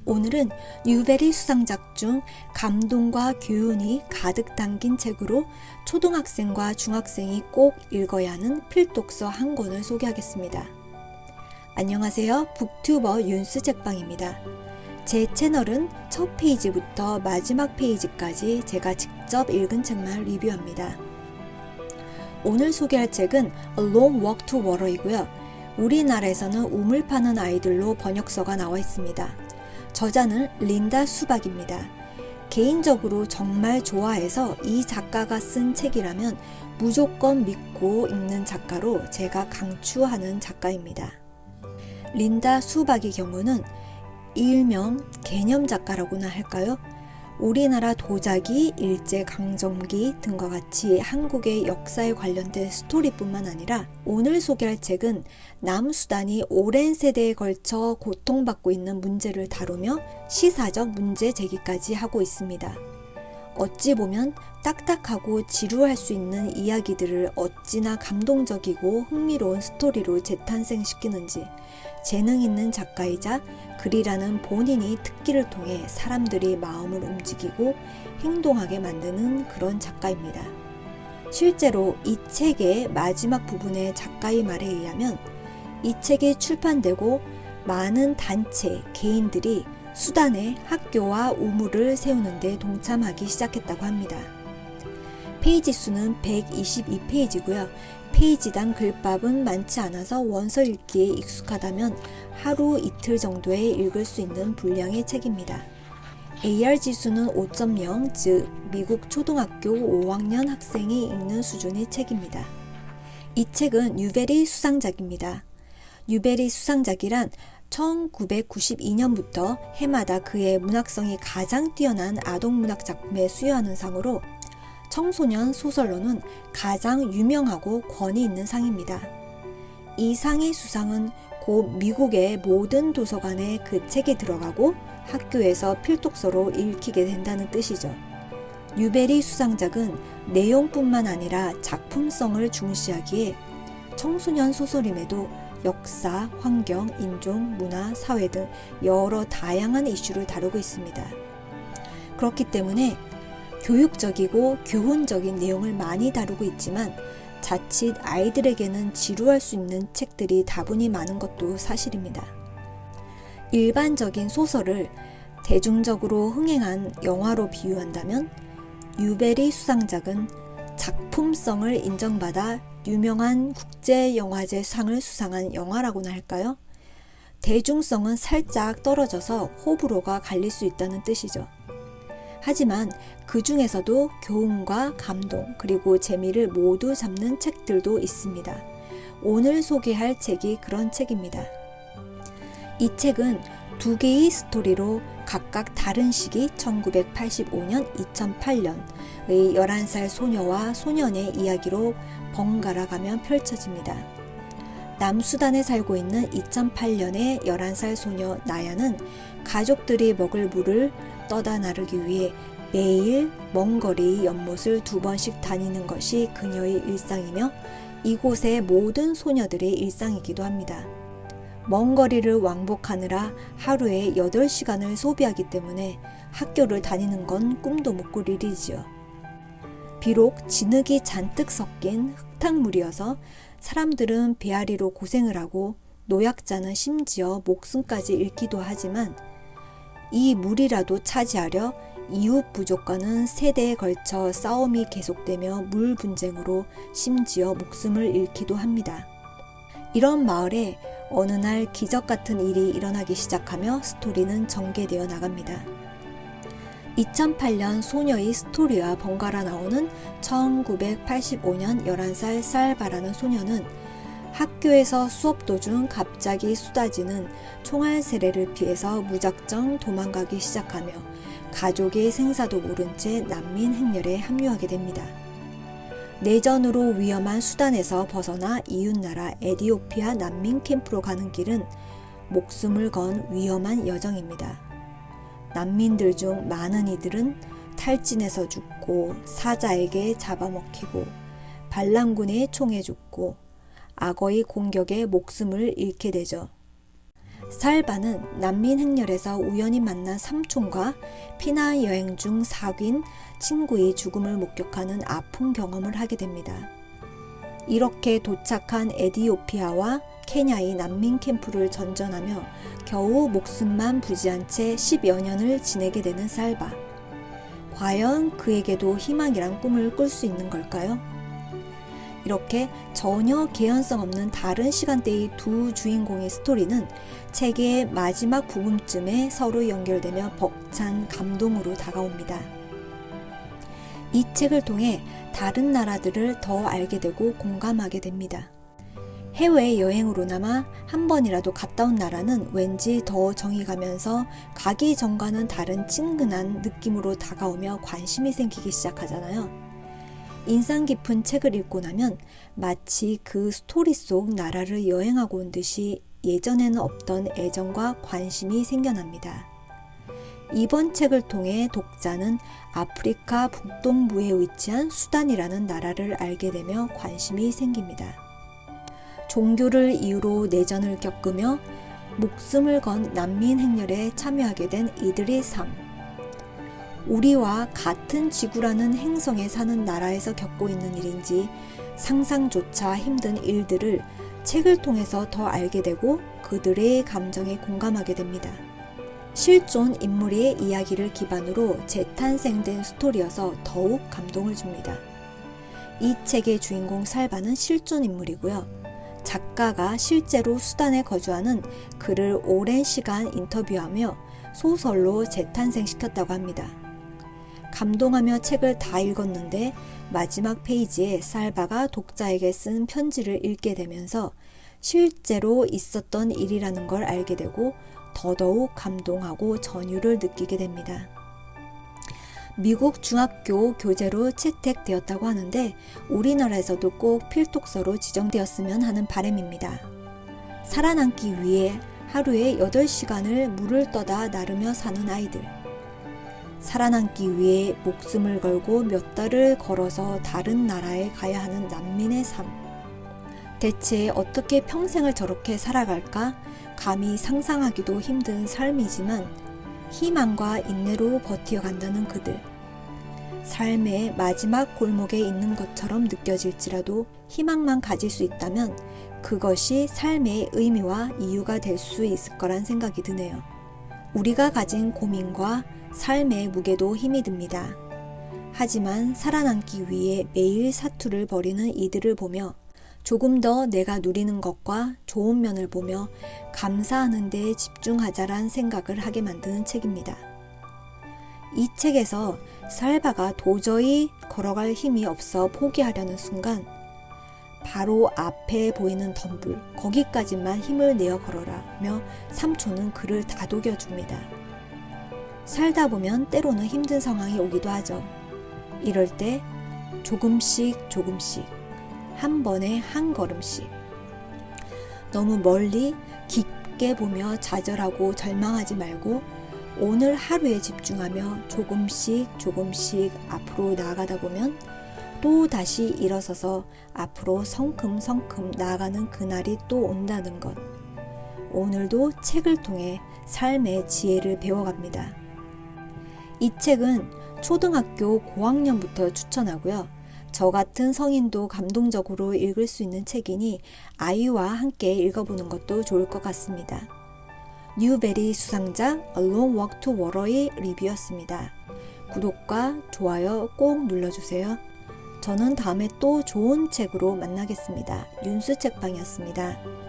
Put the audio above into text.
오늘은 뉴베리 수상작 중 감동과 교훈이 가득 담긴 책으로 초등학생과 중학생이 꼭 읽어야 하는 필독서 한 권을 소개하겠습니다. 안녕하세요. 북튜버 윤스 책방입니다. 제 채널은 첫 페이지부터 마지막 페이지까지 제가 직접 읽은 책만 리뷰합니다. 오늘 소개할 책은 A Long Walk to Water이고요. 우리나라에서는 우물 파는 아이들로 번역서가 나와 있습니다. 저자는 린다 수박입니다. 개인적으로 정말 좋아해서 이 작가가 쓴 책이라면 무조건 믿고 읽는 작가로 제가 강추하는 작가입니다. 린다 수박의 경우는 일명 개념 작가라고나 할까요? 우리나라 도자기, 일제강점기 등과 같이 한국의 역사에 관련된 스토리뿐만 아니라 오늘 소개할 책은 남수단이 오랜 세대에 걸쳐 고통받고 있는 문제를 다루며 시사적 문제 제기까지 하고 있습니다. 어찌 보면 딱딱하고 지루할 수 있는 이야기들을 어찌나 감동적이고 흥미로운 스토리로 재탄생시키는지 재능 있는 작가이자 글이라는 본인이 특기를 통해 사람들이 마음을 움직이고 행동하게 만드는 그런 작가입니다. 실제로 이 책의 마지막 부분의 작가의 말에 의하면 이 책이 출판되고 많은 단체, 개인들이 수단에 학교와 우물을 세우는 데 동참하기 시작했다고 합니다. 페이지 수는 122페이지고요. 페이지당 글밥은 많지 않아서 원서 읽기에 익숙하다면 하루 이틀 정도에 읽을 수 있는 분량의 책입니다. AR 지수는 5.0, 즉 미국 초등학교 5학년 학생이 읽는 수준의 책입니다. 이 책은 뉴베리 수상작입니다. 뉴베리 수상작이란 1992년부터 해마다 그의 문학성이 가장 뛰어난 아동문학 작품에 수여하는 상으로 청소년 소설로는 가장 유명하고 권위 있는 상입니다. 이 상의 수상은 곧 미국의 모든 도서관에 그 책이 들어가고 학교에서 필독서로 읽히게 된다는 뜻이죠. 뉴베리 수상작은 내용뿐만 아니라 작품성을 중시하기에 청소년 소설임에도 역사, 환경, 인종, 문화, 사회 등 여러 다양한 이슈를 다루고 있습니다. 그렇기 때문에 교육적이고 교훈적인 내용을 많이 다루고 있지만 자칫 아이들에게는 지루할 수 있는 책들이 다분히 많은 것도 사실입니다. 일반적인 소설을 대중적으로 흥행한 영화로 비유한다면 뉴베리 수상작은 작품성을 인정받아 유명한 국제영화제 상을 수상한 영화라고나 할까요? 대중성은 살짝 떨어져서 호불호가 갈릴 수 있다는 뜻이죠. 하지만 그 중에서도 교훈과 감동 그리고 재미를 모두 잡는 책들도 있습니다. 오늘 소개할 책이 그런 책입니다. 이 책은 두 개의 스토리로 각각 다른 시기 1985년, 2008년의 11살 소녀와 소년의 이야기로 번갈아 가며 펼쳐집니다. 남수단에 살고 있는 2008년의 11살 소녀 나야는 가족들이 먹을 물을 떠다 나르기 위해 매일 먼 거리의 연못을 2번씩 다니는 것이 그녀의 일상이며 이곳의 모든 소녀들의 일상이기도 합니다. 먼 거리를 왕복하느라 하루에 8시간을 소비하기 때문에 학교를 다니는 건 꿈도 못 꿀 일이지요. 비록 진흙이 잔뜩 섞인 흙탕물이어서 사람들은 배앓이로 고생을 하고 노약자는 심지어 목숨까지 잃기도 하지만 이 물이라도 차지하려 이웃 부족과는 세대에 걸쳐 싸움이 계속되며 물 분쟁으로 심지어 목숨을 잃기도 합니다. 이런 마을에 어느 날 기적 같은 일이 일어나기 시작하며 스토리는 전개되어 나갑니다. 2008년 소녀의 스토리와 번갈아 나오는 1985년 11살 살바라는 소녀는 학교에서 수업 도중 갑자기 쏟아지는 총알 세례를 피해서 무작정 도망가기 시작하며 가족의 생사도 모른 채 난민 행렬에 합류하게 됩니다. 내전으로 위험한 수단에서 벗어나 이웃나라 에티오피아 난민 캠프로 가는 길은 목숨을 건 위험한 여정입니다. 난민들 중 많은 이들은 탈진해서 죽고 사자에게 잡아먹히고 반란군의 총에 죽고 악어의 공격에 목숨을 잃게 되죠. 살바는 난민 행렬에서 우연히 만난 삼촌과 피난 여행 중 사귄 친구의 죽음을 목격하는 아픈 경험을 하게 됩니다. 이렇게 도착한 에티오피아와 케냐의 난민 캠프를 전전하며 겨우 목숨만 부지한 채 10여 년을 지내게 되는 살바. 과연 그에게도 희망이란 꿈을 꿀 수 있는 걸까요? 이렇게 전혀 개연성 없는 다른 시간대의 두 주인공의 스토리는 책의 마지막 부분쯤에 서로 연결되며 벅찬 감동으로 다가옵니다. 이 책을 통해 다른 나라들을 더 알게 되고 공감하게 됩니다. 해외여행으로나마 한 번이라도 갔다 온 나라는 왠지 더 정이 가면서 가기 전과는 다른 친근한 느낌으로 다가오며 관심이 생기기 시작하잖아요. 인상 깊은 책을 읽고 나면 마치 그 스토리 속 나라를 여행하고 온 듯이 예전에는 없던 애정과 관심이 생겨납니다. 이번 책을 통해 독자는 아프리카 북동부에 위치한 수단이라는 나라를 알게 되며 관심이 생깁니다. 종교를 이유로 내전을 겪으며 목숨을 건 난민 행렬에 참여하게 된 이들의 삶. 우리와 같은 지구라는 행성에 사는 나라에서 겪고 있는 일인지 상상조차 힘든 일들을 책을 통해서 더 알게 되고 그들의 감정에 공감하게 됩니다. 실존 인물의 이야기를 기반으로 재탄생된 스토리여서 더욱 감동을 줍니다. 이 책의 주인공 살바는 실존 인물이고요. 작가가 실제로 수단에 거주하는 그를 오랜 시간 인터뷰하며 소설로 재탄생시켰다고 합니다. 감동하며 책을 다 읽었는데 마지막 페이지에 살바가 독자에게 쓴 편지를 읽게 되면서 실제로 있었던 일이라는 걸 알게 되고 더더욱 감동하고 전율을 느끼게 됩니다. 미국 중학교 교재로 채택되었다고 하는데 우리나라에서도 꼭 필독서로 지정되었으면 하는 바람입니다. 살아남기 위해 하루에 8시간을 물을 떠다 나르며 사는 아이들. 살아남기 위해 목숨을 걸고 몇 달을 걸어서 다른 나라에 가야 하는 난민의 삶. 대체 어떻게 평생을 저렇게 살아갈까? 감히 상상하기도 힘든 삶이지만 희망과 인내로 버티어간다는 그들. 삶의 마지막 골목에 있는 것처럼 느껴질지라도 희망만 가질 수 있다면 그것이 삶의 의미와 이유가 될 수 있을 거란 생각이 드네요. 우리가 가진 고민과 삶의 무게도 힘이 듭니다. 하지만 살아남기 위해 매일 사투를 벌이는 이들을 보며 조금 더 내가 누리는 것과 좋은 면을 보며 감사하는 데 집중하자란 생각을 하게 만드는 책입니다. 이 책에서 살바가 도저히 걸어갈 힘이 없어 포기하려는 순간 바로 앞에 보이는 덤불, 거기까지만 힘을 내어 걸어라며 삼촌은 그를 다독여줍니다. 살다 보면 때로는 힘든 상황이 오기도 하죠. 이럴 때 조금씩 한 번에 한 걸음씩 너무 멀리 깊게 보며 좌절하고 절망하지 말고 오늘 하루에 집중하며 조금씩 앞으로 나아가다 보면 또 다시 일어서서 앞으로 성큼성큼 나아가는 그날이 또 온다는 것. 오늘도 책을 통해 삶의 지혜를 배워갑니다. 이 책은 초등학교 고학년부터 추천하고요. 저 같은 성인도 감동적으로 읽을 수 있는 책이니 아이와 함께 읽어보는 것도 좋을 것 같습니다. 뉴베리 수상자 A Long Walk to Water의 리뷰였습니다. 구독과 좋아요 꼭 눌러주세요. 저는 다음에 또 좋은 책으로 만나겠습니다. 윤수 책방이었습니다.